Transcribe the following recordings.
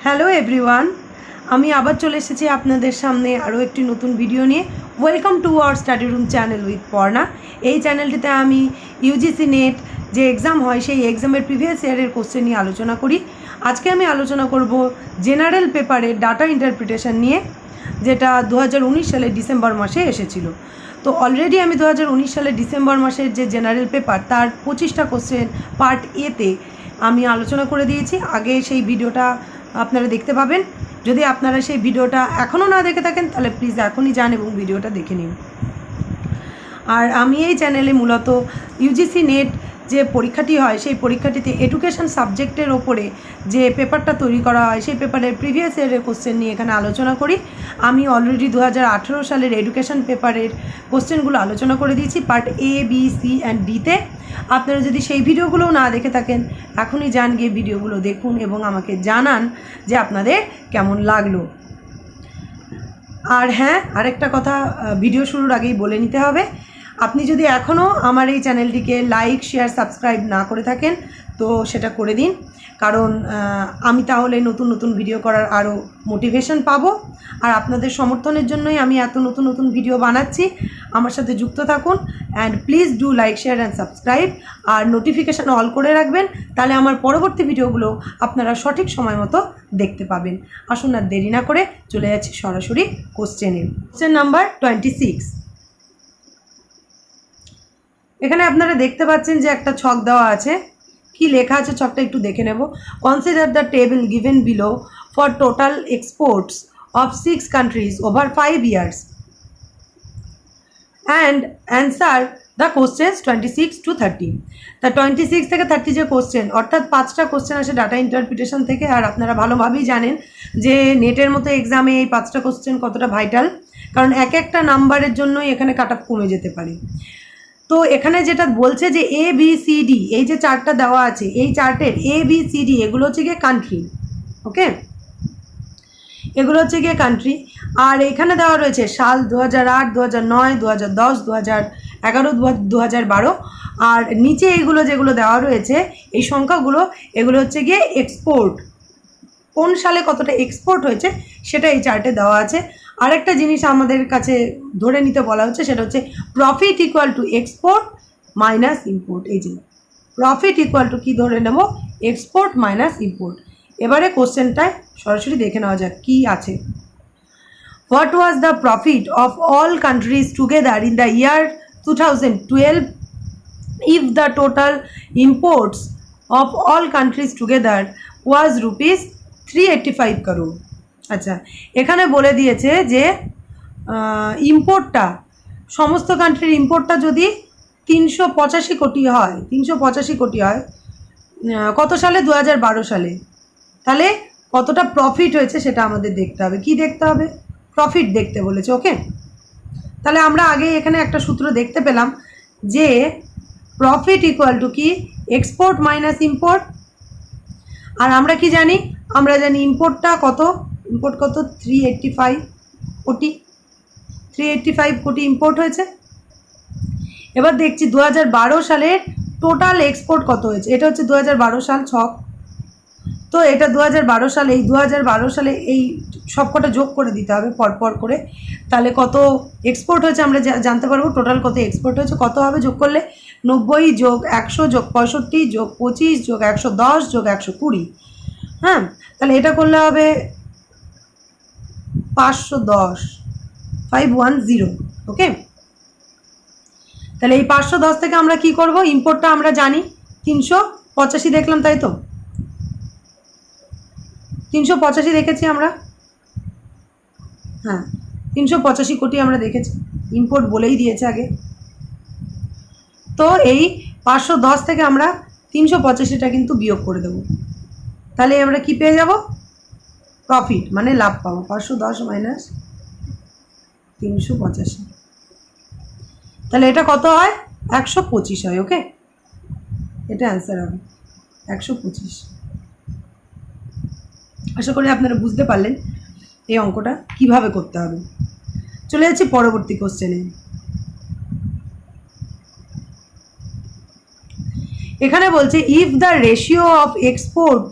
Hello everyone, আমি আবার চলে এসেছি আপনাদের সামনে আরও একটি নতুন ভিডিও নিয়ে। Welcome to our study room channel with Parna. এই চ্যানেলটিতে আমি ইউজিসি নেট যে এক্সাম হয় সেই এক্সামের প্রিভিয়াস ইয়ারের কোশ্চেন নিয়ে আলোচনা করি। আজকে আমি আলোচনা করব জেনারেল পেপারের ডাটা ইন্টারপ্রিটেশন নিয়ে, যেটা 2019 সালের ডিসেম্বর মাসে এসেছিল। তো অলরেডি আমি 2019 সালের ডিসেম্বর মাসের যে জেনারেল পেপার তার 25টা কোশ্চেন পার্ট এতে আমি আলোচনা করে দিয়েছি। আগে সেই ভিডিওটা আপনারা দেখতে পাবেন। যদি আপনারা সেই ভিডিওটা এখনও না দেখে থাকেন তাহলে প্লিজ এখনই যান এবং ভিডিওটা দেখে নিন। আর আমি এই চ্যানেলে মূলত ইউজিসি নেট যে পরীক্ষাটি হয় সেই পরীক্ষাটিতে এডুকেশন সাবজেক্টের ওপরে যে পেপারটা তৈরি করা হয় সেই পেপারের প্রিভিয়াস ইয়ারের কোশ্চেন নিয়ে এখানে আলোচনা করি। আমি অলরেডি 2018 সালের এডুকেশন পেপারের কোশ্চেনগুলো আলোচনা করে দিয়েছি part A, B, C and ডিতে। আপনারা যদি সেই ভিডিওগুলোও না দেখে থাকেন এখনই যান গিয়ে ভিডিওগুলো দেখুন এবং আমাকে জানান যে আপনাদের কেমন লাগলো। আর হ্যাঁ, আরেকটা কথা ভিডিও শুরুর আগেই বলে নিতে হবে, আপনি যদি এখনও আমার এই চ্যানেলটিকে লাইক, শেয়ার, সাবস্ক্রাইব না করে থাকেন তো সেটা করে দিন, কারণ আমি তাহলে নতুন নতুন ভিডিও করার আরও মোটিভেশন পাবো। আর আপনাদের সমর্থনের জন্যই আমি এত নতুন নতুন ভিডিও বানাচ্ছি। আমার সাথে যুক্ত থাকুন and please do like, share and subscribe. আর নোটিফিকেশান অল করে রাখবেন, তাহলে আমার পরবর্তী ভিডিওগুলো আপনারা সঠিক সময় মতো দেখতে পাবেন। আসুন আর দেরি না করে চলে যাচ্ছি সরাসরি কোশ্চেনে। Question number 26। এখানে আপনারা দেখতে পাচ্ছেন যে একটা ছক দেওয়া আছে। কি লেখা আছে ছকটা একটু দেখে নেব। Consider the table given below for total exports of 6 countries over 5 years and answer the questions 26 to 30। তা 26 থেকে 30 যে কোশ্চেন, অর্থাৎ 5টা কোশ্চেন আসে ডাটা ইন্টারপ্রিটেশন থেকে। আর আপনারা ভালোভাবেই জানেন যে নেটের মতো এক্সামে এই 5টা কোশ্চেন কতটা ভাইটাল, কারণ এক একটা নাম্বারের জন্যই এখানে কাট অফ কমে যেতে পারে। তো এখানে যেটা বলছে যে এ, বি, সি, ডি, এই যে চার্টটা দেওয়া আছে, এই চার্টের এ, বি, সি, ডি এগুলো হচ্ছে গিয়ে কান্ট্রি। ওকে, এগুলো হচ্ছে গিয়ে কান্ট্রি। আর এখানে দেওয়া রয়েছে সাল 2008, 2009, 2010, 2011, 2012। আর নিচে এইগুলো যেগুলো দেওয়া রয়েছে এই সংখ্যাগুলো, এগুলো হচ্ছে গিয়ে এক্সপোর্ট, কোন সালে কতটা এক্সপোর্ট হয়েছে সেটা এই চার্টে দেওয়া আছে। আরেকটা জিনিস আমাদের কাছে ধরে নিতে বলা হচ্ছে, সেটা হচ্ছে profit equal to export minus import. এই যে প্রফিট ইকুয়াল টু কী ধরে নেব, এক্সপোর্ট মাইনাস ইম্পোর্ট। এবারে কোশ্চেনটায় সরাসরি দেখে নেওয়া যাক কী আছে। What was the profit of all countries together in the year 2012 if the total imports of all countries together was rupees 385 crore। আচ্ছা, এখানে বলে দিয়েছে যে ইম্পোর্টটা, সমস্ত কান্ট্রির ইম্পোর্টটা যদি 385 কোটি হয়, 385 কোটি হয় কত সালে, 2012 সালে, তাহলে কতটা প্রফিট হয়েছে সেটা আমাদের দেখতে হবে। কি দেখতে হবে? প্রফিট দেখতে বলেছে। ওকে, তাহলে আমরা আগে এখানে একটা সূত্র দেখতে পেলাম যে প্রফিট ইকুয়াল টু কি, এক্সপোর্ট মাইনাস ইম্পোর্ট। আর আমরা কি জানি, আমরা জানি ইম্পোর্টটা কত, ইম্পোর্ট কত 385 কোটি, 385 কোটি ইম্পোর্ট হয়েছে। এবার দেখছি 2012 সালের টোটাল এক্সপোর্ট কত হয়েছে। এটা হচ্ছে 2012 সাল ছক। তো এটা 2012 সালে, এই 2012 সালে এই সবকটা যোগ করে দিতে হবে পরপর করে, তাহলে কত এক্সপোর্ট হয়েছে আমরা জানতে পারবো। টোটাল কত এক্সপোর্ট হয়েছে, কত হবে যোগ করলে, 90 যোগ 100 যোগ 65 যোগ 25 যোগ 110 যোগ 120। হ্যাঁ, তাহলে এটা করলে হবে 510, 510। ওকে, তাহলে এই 510 থেকে আমরা কি করব, ইম্পোর্টটা আমরা জানি 385 দেখলাম, তাই তো 385 দেখেছি আমরা। হ্যাঁ, 385 কোটি আমরা দেখেছি, ইম্পোর্ট বলেই দিয়েছে আগে। তো এই 510 থেকে আমরা 385টা কিন্তু বিয়োগ করে দেব, তাহলে আমরা কি পেয়ে যাব, প্রফিট মানে লাভ পাবো। 510 মাইনাস 385, তাহলে এটা কত হয়, 125 হয়। ওকে, এটা অ্যান্সার হবে 125। আশা করি আপনারা বুঝতে পারলেন এই অঙ্কটা কিভাবে করতে হবে। চলে যাচ্ছি পরবর্তী কোশ্চেনে। এখানে বলছে if the ratio of export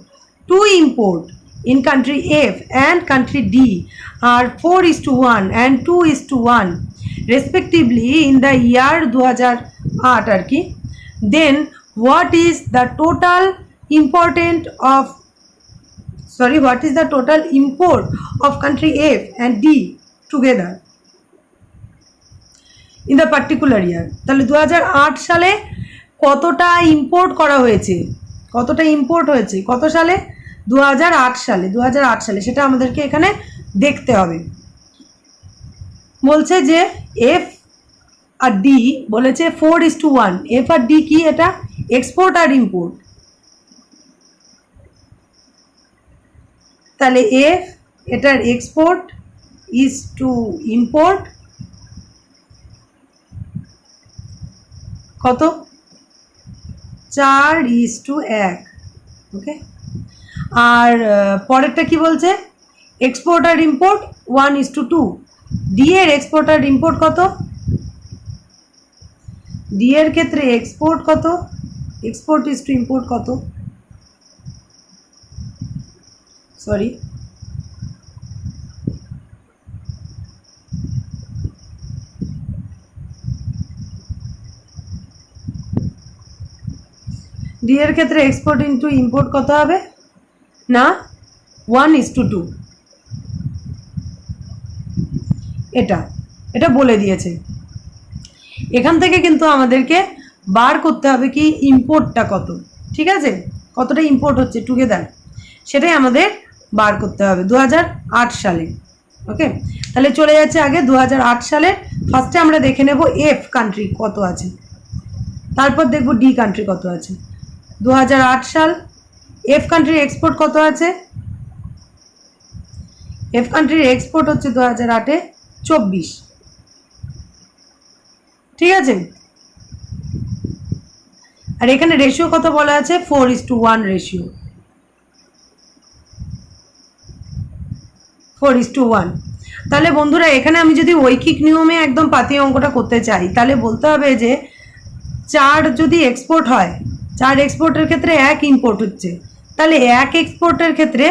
two import in country F and country D are 4:1 and 2:1 respectively in the year 2008 আর কি, then what is the total import of country F and D together in the particular year? তাহলে 2008 সালে কতটা import করা হয়েছে, কতটা import হয়েছে কত সালে? 2008 সালে। 2008 সালে সেটা আমাদেরকে এখানে দেখতে হবে। বলছে যে এফ আর ডি বলেছে 4:1। এফ আর ডি কি? এটা এক্সপোর্ট আর ইম্পোর্ট। তাহলে এফ এটার এক্সপোর্ট ইজ টু ইম্পোর্ট কত? 4:1। ওকে, আর পরেরটা কি বলছে? এক্সপোর্ট আর ইম্পোর্ট 1:2। ডি এর এক্সপোর্ট আর ইম্পোর্ট কত? ডি এর ক্ষেত্রে এক্সপোর্ট কত? এক্সপোর্ট ইজ টু ইম্পোর্ট কত? সরি, ডি এর ক্ষেত্রে এক্সপোর্ট ইন্টু ইম্পোর্ট কত হবে? না, 1:2। এটা বলে দিয়েছে। এখান থেকে কিন্তু আমাদেরকে বার করতে হবে কি ইম্পোর্টটা কত, ঠিক আছে? কতটা ইম্পোর্ট হচ্ছে টুগেদার, সেটাই আমাদের বার করতে হবে 2008 সালে। ওকে, তাহলে চলে যাচ্ছে আগে 2008 সালে। ফার্স্টে আমরা দেখে নেব এফ কান্ট্রি কত আছে, তারপর দেখব ডি কান্ট্রি কত আছে। 2008 সাল এফ কান্ট্রির এক্সপোর্ট কত আছে? এফ কান্ট্রির এক্সপোর্ট হচ্ছে 2008-এ 24। ঠিক আছে, আর এখানে রেশিও কত বলা আছে? 4:1 রেশিও। 4:1। তাহলে বন্ধুরা এখানে আমি যদি ঐকিক নিয়মে একদম পাতিয়ে অঙ্কটা করতে চাই, তাহলে বলতে হবে যে 4 যদি এক্সপোর্ট হয়, 4 এক্সপোর্টের ক্ষেত্রে 1 ইম্পোর্ট হচ্ছে, তাহলে 1 এক্সপোর্টের ক্ষেত্রে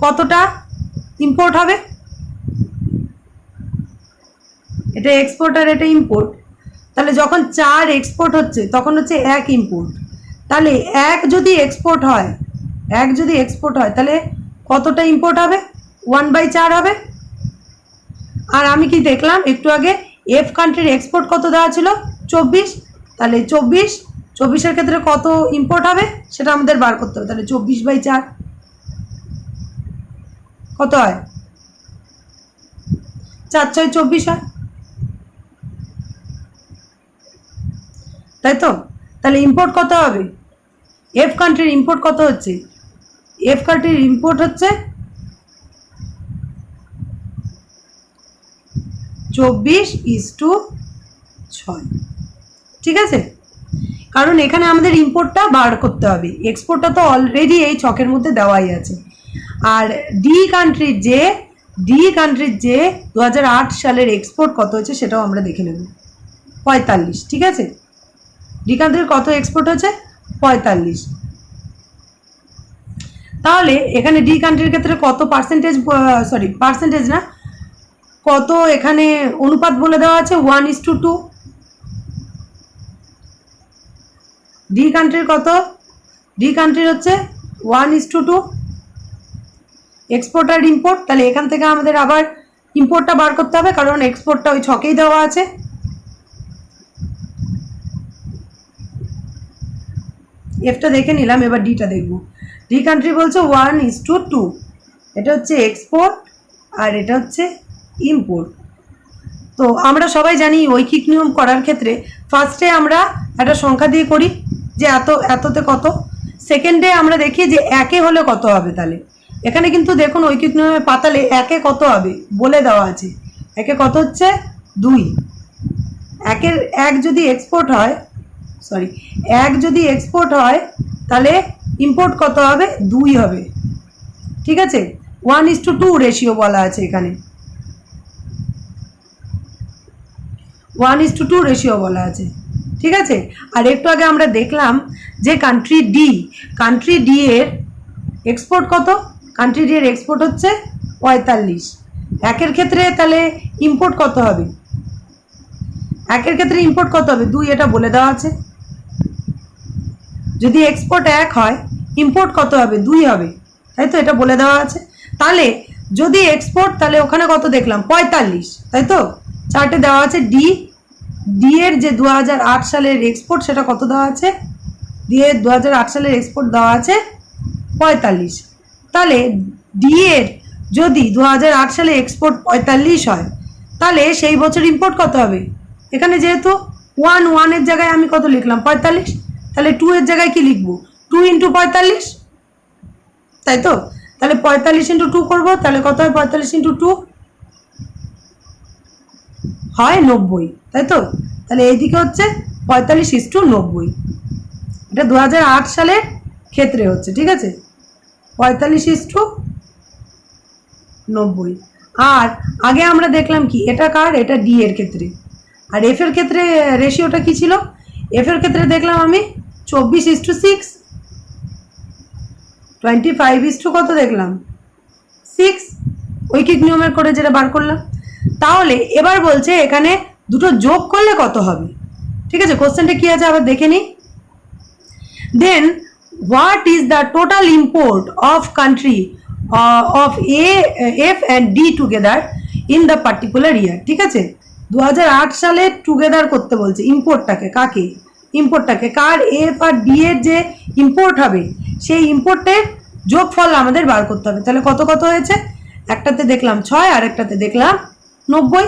কতটা ইম্পোর্ট হবে? এটা এক্সপোর্ট আর এটা ইম্পোর্ট। তাহলে যখন 4 এক্সপোর্ট হচ্ছে তখন হচ্ছে 1 ইম্পোর্ট। তাহলে 1 যদি এক্সপোর্ট হয়, 1 যদি এক্সপোর্ট হয় তাহলে কতটা ইম্পোর্ট হবে? 1/4 হবে। আর আমি কি দেখলাম একটু আগে? এফ কান্ট্রির এক্সপোর্ট কত দেওয়া ছিল? 24। তাহলে 24-এর ক্ষেত্রে কত ইম্পোর্ট হবে সেটা আমাদের বার করতে হবে। তাহলে 24/4 কত হয়? 4×6 24 হয়, তাই তো? তাহলে ইম্পোর্ট কত হবে? এফ কান্ট্রির ইম্পোর্ট কত হচ্ছে? এফ কান্ট্রির ইম্পোর্ট হচ্ছে 24:6। ঠিক আছে, কারণ এখানে আমাদের ইম্পোর্টটা বার করতে হবে, এক্সপোর্টটা তো অলরেডি এই ছকের মধ্যে দেওয়াই আছে। আর ডি কান্ট্রির যে 2008 সালের এক্সপোর্ট কত হচ্ছে সেটাও আমরা দেখে নেব, 45। ঠিক আছে, ডি কান্ট্রির কত এক্সপোর্ট হচ্ছে? 45। তাহলে এখানে ডি কান্ট্রির ক্ষেত্রে কত পার্সেন্টেজ না, কত এখানে অনুপাত বলে দেওয়া আছে? 1:2। ডি কান্ট্রির কত? ডি কান্ট্রির হচ্ছে 1:2 এক্সপোর্ট আর ইম্পোর্ট। তাহলে এখান থেকে আমাদের আবার ইম্পোর্টটা বার করতে হবে, কারণ এক্সপোর্টটা ওই ছকেই দেওয়া আছে। এফটা দেখে নিলাম, এবার ডিটা দেখব। ডি কান্ট্রি বলছে 1:2, এটা হচ্ছে এক্সপোর্ট আর এটা হচ্ছে ইম্পোর্ট। তো আমরা সবাই জানি ঐকিক নিয়ম করার ক্ষেত্রে ফার্স্টে আমরা একটা সংখ্যা দিয়ে করি যে এততে কত, সেকেন্ডে আমরা দেখি যে 1-এ হলে কত হবে। তাহলে এখানে কিন্তু দেখুন ঐকিক নিয়মে পাতালে 1-এ কত হবে বলে দেওয়া আছে। 1-এ কত হচ্ছে? 2। 1 যদি এক্সপোর্ট হয়, 1 যদি এক্সপোর্ট হয় তাহলে ইম্পোর্ট কত হবে? 2 হবে। ঠিক আছে, 1:2 রেশিও বলা আছে এখানে, 1:2 রেশিও বলা আছে। ঠিক আছে, আর একটু আগে আমরা দেখলাম যে কান্ট্রি ডি এর এক্সপোর্ট কত? কান্ট্রি এর এক্সপোর্ট হচ্ছে 45। একের ক্ষেত্রে তাহলে ইম্পোর্ট কত হবে? একের ক্ষেত্রে ইম্পোর্ট কত হবে? 2, এটা বলে দেওয়া আছে। যদি এক্সপোর্ট 1 হয়, ইম্পোর্ট কত হবে? 2 হবে, তাই তো, এটা বলে দেওয়া আছে। তাহলে যদি এক্সপোর্ট, তাহলে ওখানে কত দেখলাম? 45, তাই তো, চার্টে দেওয়া আছে। ডি এর যে 2008 সালের এক্সপোর্ট, সেটা কত দেওয়া আছে? ডি এর 2008 সালের এক্সপোর্ট দেওয়া আছে 45। তাহলে ডি এর যদি 2008 সালে এক্সপোর্ট 45 হয়, তাহলে সেই বছর ইম্পোর্ট কত হবে? এখানে যেহেতু 1 এর জায়গায় আমি কত লিখলাম? 45। তাহলে 2 এর জায়গায় কি লিখবো? 2 × 45, তাই তো। তাহলে 45 × 2 করবো, তাহলে কত হয়? 45 × 2 হয় 90, তাই তো। তাহলে এইদিকে হচ্ছে 45:90, এটা 2008 সালের ক্ষেত্রে হচ্ছে, ঠিক আছে, 45:90। আর আগে আমরা দেখলাম কি, এটা কার? এটা ডি এর ক্ষেত্রে। আর এফ এর ক্ষেত্রে রেশিওটা কি ছিল? এফ এর ক্ষেত্রে দেখলাম আমি 24:6, 25 কত দেখলাম? 6, ঐকিক নিয়মের করে যেটা বার করলাম। তাহলে এবার বলছে এখানে দুটো যোগ করলে কত হবে, ঠিক আছে। কোশ্চেনটা কি আছে আবার দেখে নিই। Then what is the total import of country of F and D together in the particular year, ঠিক আছে। 2008 সালে টুগেদার করতে বলছে ইম্পোর্টটাকে। কাকে? ইম্পোর্টটাকে। কার? এফ আর ডি এর যে ইম্পোর্ট হবে, সেই ইম্পোর্টের যোগফল আমাদের বার করতে হবে। তাহলে কত কত হয়েছে? একটাতে দেখলাম 6, আর একটাতে দেখলাম 90।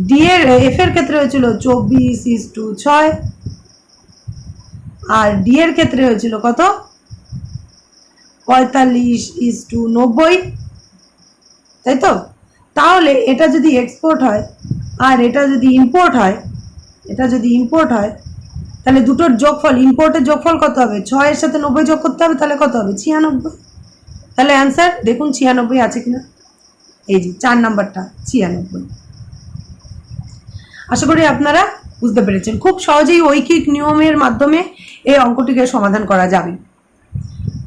ডি এর এফ এর ক্ষেত্রে হয়েছিল 24:6, আর ডি এর ক্ষেত্রে হয়েছিল কত? 45:90, তাই তো। তাহলে এটা যদি এক্সপোর্ট হয় আর এটা যদি ইম্পোর্ট হয়, তাহলে দুটোর যোগফল, ইম্পোর্টের যোগফল কত হবে? 6 এর সাথে 90 যোগ করতে হবে, তাহলে কত হবে? 96। তাহলে অ্যান্সার দেখুন 96 আছে কিনা। এই যে 4 নাম্বারটা 96। আশা করি আপনারা বুঝতে পেরেছেন। খুব সহজেই ঐকিক নিয়মের মাধ্যমে এই অঙ্কটিকে সমাধান করা যাবে।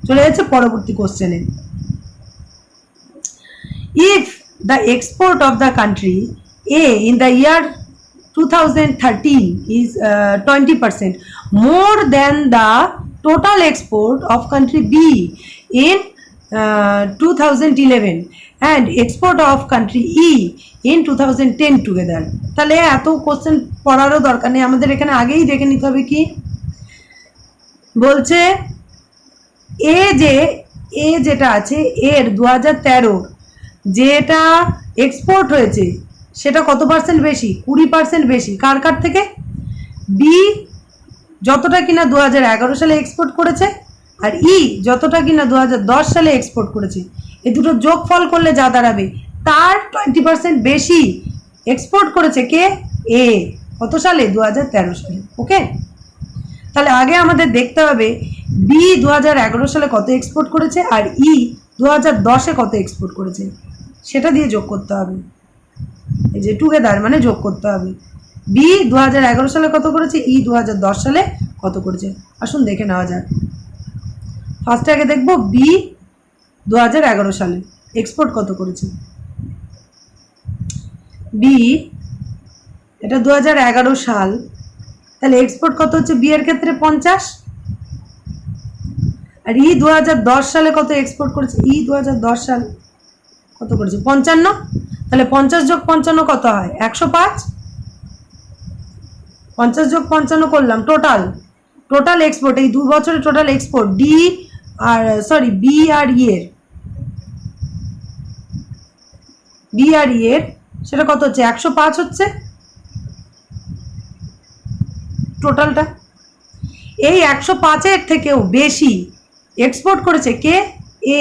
চলে যাচ্ছে পরবর্তী কোশ্চেনে। If the export of the country A in the year 2013 is 20% more than the total export of country B in 2011 and export of country E in 2010 together. তাহলে এত কোশ্চেন পড়ারও দরকার নেই, আমাদের এখানে আগেই দেখে নিতে হবে কি বলছে। যেটা আছে এর 2013 যেটা এক্সপোর্ট হয়েছে সেটা কত পার্সেন্ট বেশি? 20% বেশি। কার কার থেকে? বি যতটা কিনা 2011 সালে এক্সপোর্ট করেছে, আর ই যতটা কিনা 2010 সালে এক্সপোর্ট করেছে। এই দুটো যোগফল করলে যা দাঁড়াবে, তার 20% বেশি এক্সপোর্ট করেছে কে? এ। কত সালে? 2013 সালে। ওকে, তাহলে আগে আমাদের দেখতে হবে বি 2011 সালে কত এক্সপোর্ট করেছে আর ই 2010-এ কত এক্সপোর্ট করেছে, সেটা দিয়ে যোগ করতে হবে। এই যে টুগেদার মানে যোগ করতে হবে। বি 2011 সালে কত করেছে, ই 2010 সালে কত করেছে। আসুন দেখে নেওয়া যাক। ফার্স্টে আগে দেখব বি 2011 সালে এক্সপোর্ট কত করেছে। বি, এটা 2011 সাল, তাহলে এক্সপোর্ট কত হচ্ছে বি এর ক্ষেত্রে? 50। আর ই 2010 সালে কত এক্সপোর্ট করেছে? ই 2010 সাল কত করেছে? 55। তাহলে 50 যোগ 55 কত হয়? 105। 50 যোগ 55 করলাম, টোটাল এক্সপোর্ট, এই 2 বছরের টোটাল এক্সপোর্ট ডি আর বি আর ই এর সেটা কত হচ্ছে? 105 হচ্ছে টোটালটা। এই 105-এর থেকেও বেশি এক্সপোর্ট করেছে কে?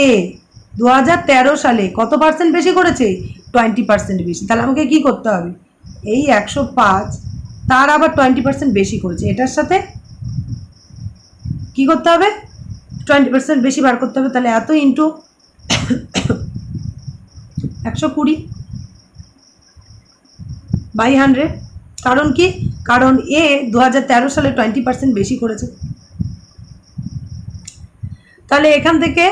এ। 2013 সালে কত পার্সেন্ট বেশি করেছে? 20% বেশি। তাহলে আমাকে কি করতে হবে? এই 105 তার আবার 20% বেশি করেছে, এটার সাথে কি করতে হবে? 20% বেশি বার করতে হবে। তাহলে এত ইন্টু 120 বাই 100। কারণ কি? কারণ এ 2013 সালে 20% বেশি করেছে। তাহলে এখান থেকে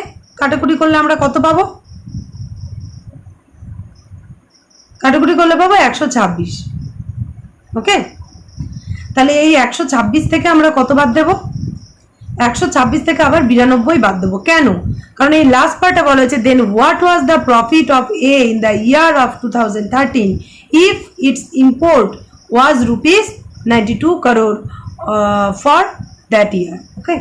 কাটাকুটি করলে আমরা কত পাবো? কাটাকুটি করলে পাবো 126। ওকে, তাহলে এই 126 থেকে আমরা কত বাদ দেব? 126 থেকে আবার 92 বাদ দেবো। কেন? কারণ এই লাস্ট পার্টে বলা হয়েছে then what was the profit of A in the year of 2013 if its import was rupees 92 crore for that year. Okay,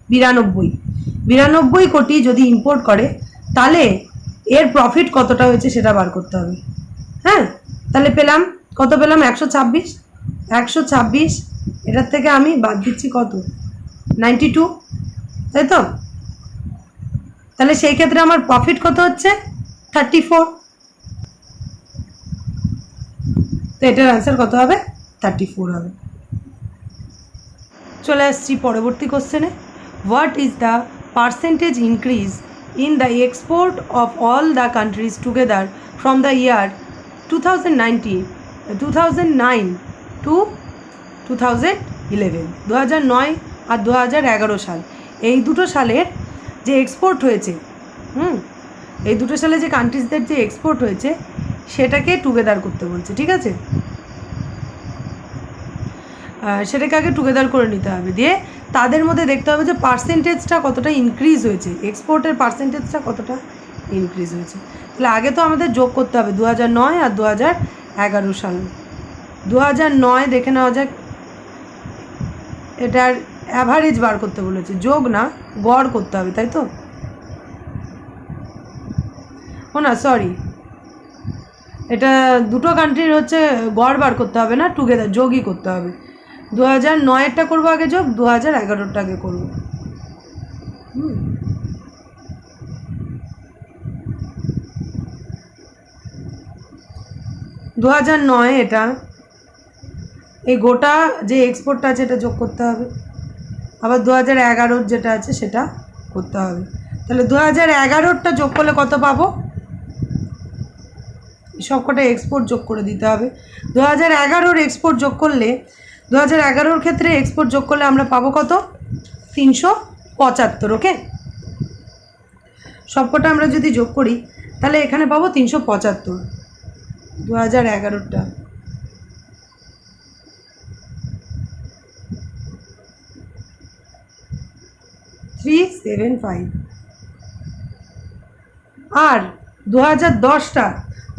92 কোটি যদি ইম্পোর্ট করে তাহলে এর প্রফিট কতটা হয়েছে সেটা বার করতে হবে। হ্যাঁ, তাহলে পেলাম কত? পেলাম 126। এটার থেকে আমি বাদ দিচ্ছি কত? 92, তাই তো? তাহলে সেই ক্ষেত্রে আমার প্রফিট কত হচ্ছে? 34। তো এটার অ্যান্সার কত হবে? 34 হবে। চলে আসছি পরবর্তী কোশ্চেনে। What is the percentage increase in the export of all the countries together from the year 2009 to 2011? 2009 আর 2011 সাল, এই দুটো সালের যে এক্সপোর্ট হয়েছে, এই দুটো সালে যে কান্ট্রিজদের যে এক্সপোর্ট হয়েছে সেটাকে টুগেদার করতে বলছে। ঠিক আছে, সেটাকে আগে টুগেদার করে নিতে হবে, দিয়ে তাদের মধ্যে দেখতে হবে যে পার্সেন্টেজটা কতটা ইনক্রিজ হয়েছে, এক্সপোর্টের পার্সেন্টেজটা কতটা ইনক্রিজ হয়েছে। তাহলে আগে তো আমাদের যোগ করতে হবে 2009 আর 2011 সাল। 2009 দেখে নেওয়া যাক, এটার অ্যাভারেজ বার করতে বলেছে, যোগ না গড় করতে হবে, তাই তো? ও না, সরি, এটা দুটো কান্ট্রির হচ্ছে গড় বার করতে হবে না, টুগেদার যোগই করতে হবে। 2009-এরটা করবো আগে যোগ, 2011-টা আগে করবো। 2009 এটা, এই গোটা যে এক্সপোর্টটা আছে এটা যোগ করতে হবে, আবার 2011 যেটা আছে সেটা করতে হবে। তাহলে 2011টা যোগ করলে কত পাবো? সবকটা এক্সপোর্ট যোগ করে দিতে হবে। 2011 এক্সপোর্ট যোগ করলে, 2011 ক্ষেত্রে এক্সপোর্ট যোগ করলে আমরা পাবো কত? 375। ওকে, সবকটা আমরা যদি যোগ করি তাহলে এখানে পাবো 375। 2011টা 375, আর 2010টা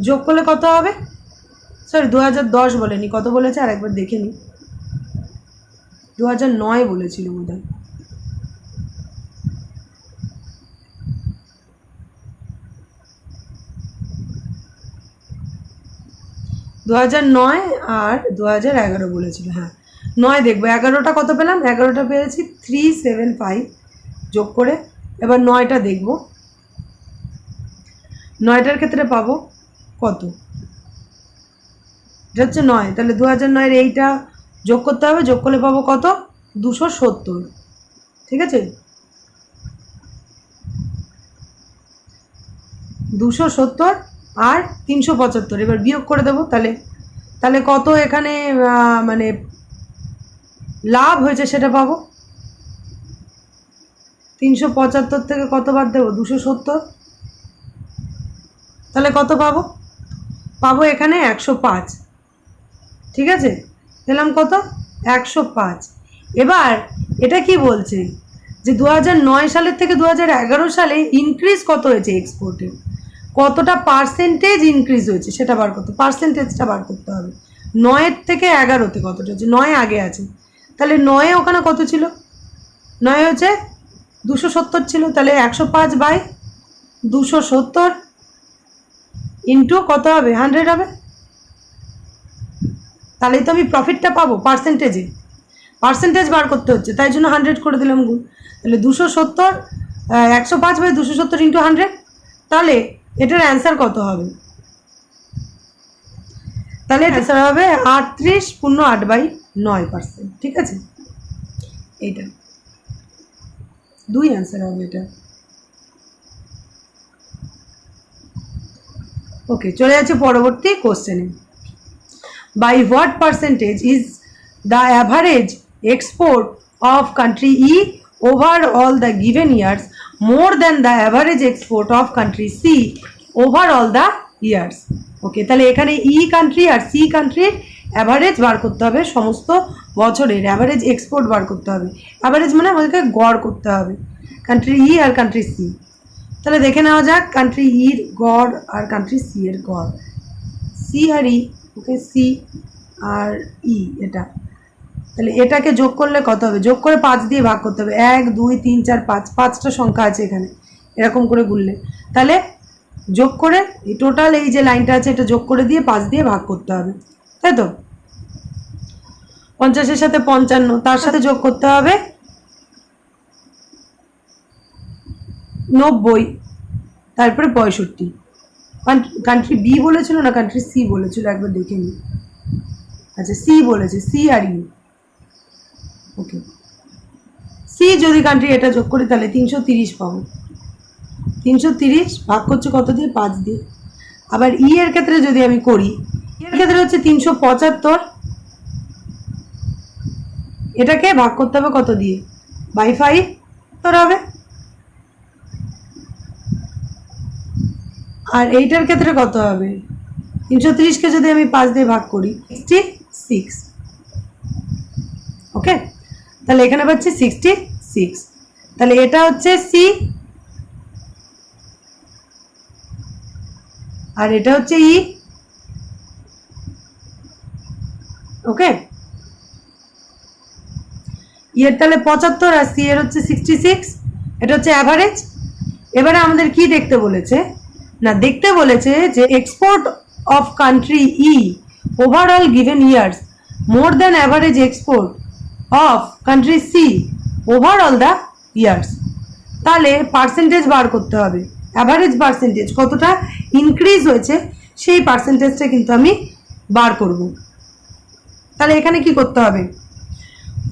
যোগ করলে কত হবে? সরি, 2010 বলেনি, কত বলেছে আর একবার দেখে নিই। 2009 বলেছিল বোধহয়। দু 2009 আর 2011 বলেছিল। হ্যাঁ, 9 দেখবো, 11টা কত পেলাম? 11টা পেয়েছি 375 যোগ করে। এবার 9টা দেখব, 9টার ক্ষেত্রে পাবো কত? এটা হচ্ছে 9, তাহলে 2009-এর এইটা যোগ করতে হবে, যোগ করলে পাবো কত? 270। ঠিক আছে, 270 আর 375, এবার বিয়োগ করে দেবো। তাহলে কত এখানে মানে লাভ হয়েছে সেটা পাবো। 375 থেকে কত বাদ দেবো? 270, তাহলে কত পাবো? পাবো এখানে 105। ঠিক আছে, পেলাম কত? 105। এবার এটা কি বলছে যে 2009 সালের থেকে 2011 সালে ইনক্রিজ কত হয়েছে এক্সপোর্টে, কতটা পার্সেন্টেজ ইনক্রিজ হয়েছে সেটা বার করতে, পার্সেন্টেজটা বার করতে হবে। 9-এর থেকে 11-তে কতটা হচ্ছে? 9 আগে আছে, তাহলে 9-এ ওখানে কত ছিল? 9 হচ্ছে 270 ছিল, তাহলে 105/270 ইন্টু কত হবে? 100 হবে। তাহলেই তো আমি প্রফিটটা পাবো। পার্সেন্টেজ বার করতে হচ্ছে, তাই জন্য 100 করে দিলাম গুণ। তাহলে 270, 105/270 ইন্টু 100, তাহলে এটার অ্যান্সার কত হবে? তাহলে অ্যান্সার হবে 38.8/9%। ঠিক আছে, এইটা 2 অ্যান্সার হবে এটা। ওকে, চলে যাচ্ছে পরবর্তী কোশ্চেনে। By what percentage is the average export of country E over all the given years more than the average export of country C over all the years. ওকে, তাহলে এখানে ই কান্ট্রি আর সি কান্ট্রির অ্যাভারেজ বার করতে হবে, সমস্ত বছরের অ্যাভারেজ এক্সপোর্ট বার করতে হবে। Average মানে আমাদেরকে গড় করতে হবে কান্ট্রি ই আর কান্ট্রি সি। তাহলে দেখে নেওয়া যাক কান্ট্রি ইর গড় আর কান্ট্রি সি এর গড়। সি আর ই, ওকে, সি আর ই এটা। তাহলে এটাকে যোগ করলে কত হবে? যোগ করে 5 দিয়ে ভাগ করতে হবে। 1 2 3 4 5, 5টা সংখ্যা আছে এখানে, এরকম করে গুনলে। তাহলে যোগ করে এই টোটাল এই যে লাইনটা আছে এটা যোগ করে দিয়ে 5 দিয়ে ভাগ করতে হবে, তাই তো? 50-এর সাথে 55, তার সাথে যোগ করতে হবে 90, তারপরে 65। কান্ট্রি বি বলেছিল না কান্ট্রি সি বলেছিল, একবার দেখে নিই। আচ্ছা, সি বলেছে, সি আর ইউ। ওকে, সি যদি কান্ট্রি এটা যোগ করি তাহলে 330 পাবো। 330 ভাগ করছে কত দিয়ে? 5 দিয়ে। আবার ই এর ক্ষেত্রে যদি আমি করি, এর ক্ষেত্রে হচ্ছে 375, এটাকে ভাগ করতে হবে কত দিয়ে? বাই 5 তোর হবে। আর এইটার ক্ষেত্রে কত হবে? 330কে যদি আমি 5 দিয়ে ভাগ করি 66। ওকে, তাহলে এখানে পাচ্ছি 66। তাহলে এটা হচ্ছে সি আর এটা হচ্ছে ই। ওকে, এর তাহলে 75 আর সি এর হচ্ছে 66, এটা হচ্ছে অ্যাভারেজ। এবারে আমাদের কি দেখতে বলেছে না, দেখতে বলেছে যে export of country E overall given years more than average export of country C overall the years. তাহলে পার্সেন্টেজ বার করতে হবে, অ্যাভারেজ পার্সেন্টেজ কতটা ইনক্রিজ হয়েছে সেই পার্সেন্টেজটা কিন্তু আমি বার করব। তাহলে এখানে কি করতে হবে?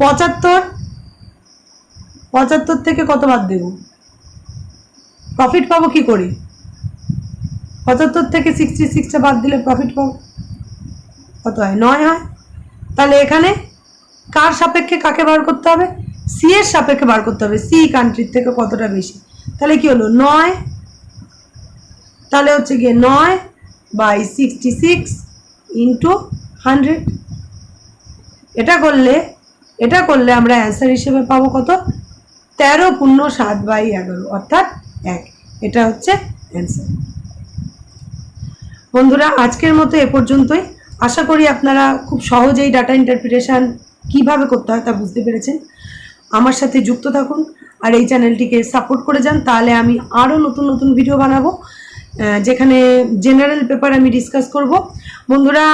75 থেকে কত বাদ দেব? প্রফিট পাবো কি করে? 75 থেকে 66টা বাদ দিলে প্রফিট পাবো কত হয়? 9 হয়। তাহলে এখানে কার সাপেক্ষে কাকে বার করতে হবে? সি এর সাপেক্ষে বার করতে হবে, সি কান্ট্রির থেকে কতটা বেশি। তাহলে কি হলো? 9, তাহলে হচ্ছে গিয়ে 9/66 ইন্টু 100। এটা করলে আমরা অ্যান্সার হিসেবে পাবো কত? 13×7/11, অর্থাৎ 1। এটা হচ্ছে অ্যান্সার। বন্ধুরা, আজকের মতো এ পর্যন্তই। আশা করি আপনারা খুব সহজেই ডাটা ইন্টারপ্রিটেশন কিভাবে করতে হয় তা বুঝতে পেরেছেন। আমার সাথে যুক্ত থাকুন আর এই চ্যানেলটিকে সাপোর্ট করে যান, তাহলে আমি আরও নতুন নতুন ভিডিও বানাবো যেখানে জেনারেল পেপার আমি ডিসকাস করব। বন্ধুরা,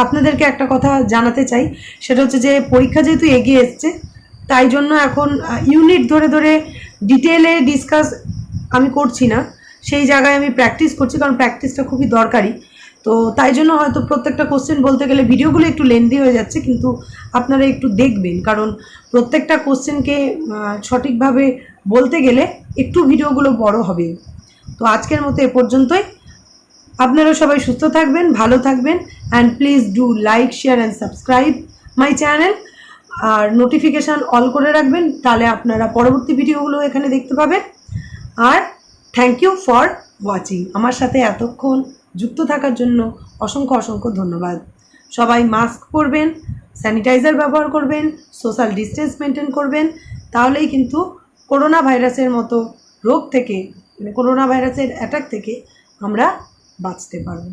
আপনাদেরকে একটা কথা জানাতে চাই, সেটা হচ্ছে যে পরীক্ষা যেহেতু এগিয়ে এসছে, তাই জন্য এখন ইউনিট ধরে ধরে ডিটেলে ডিসকাস আমি করছি না, সেই জায়গায় আমি প্র্যাকটিস করছি, কারণ প্র্যাকটিসটা খুবই দরকারি। তো তাই জন্য হয়তো প্রত্যেকটা কোশ্চেন বলতে গেলে ভিডিওগুলো একটু লেন্দি হয়ে যাচ্ছে, কিন্তু আপনারা একটু দেখবেন, কারণ প্রত্যেকটা কোশ্চেনকে সঠিকভাবে বলতে গেলে একটু ভিডিওগুলো বড় হবে। তো আজকের মতো এ পর্যন্তই। আপনারা সবাই সুস্থ থাকবেন, ভালো থাকবেন, and please do like, share and subscribe my channel. আর নোটিফিকেশান অল করে রাখবেন, তাহলে আপনারা পরবর্তী ভিডিওগুলো এখানে দেখতে পাবেন। আর থ্যাংক ইউ ফর ওয়াচিং। আমার সাথে এতক্ষণ যুক্ত থাকার জন্য অসংখ্য অসংখ্য ধন্যবাদ। সবাই মাস্ক পরবেন, স্যানিটাইজার ব্যবহার করবেন, সোশ্যাল ডিস্টেন্স মেনটেন করবেন, তাহলেই কিন্তু করোনা ভাইরাসের মতো রোগ থেকে, মানে করোনা ভাইরাসের অ্যাটাক থেকে আমরা বাঁচতে পারব।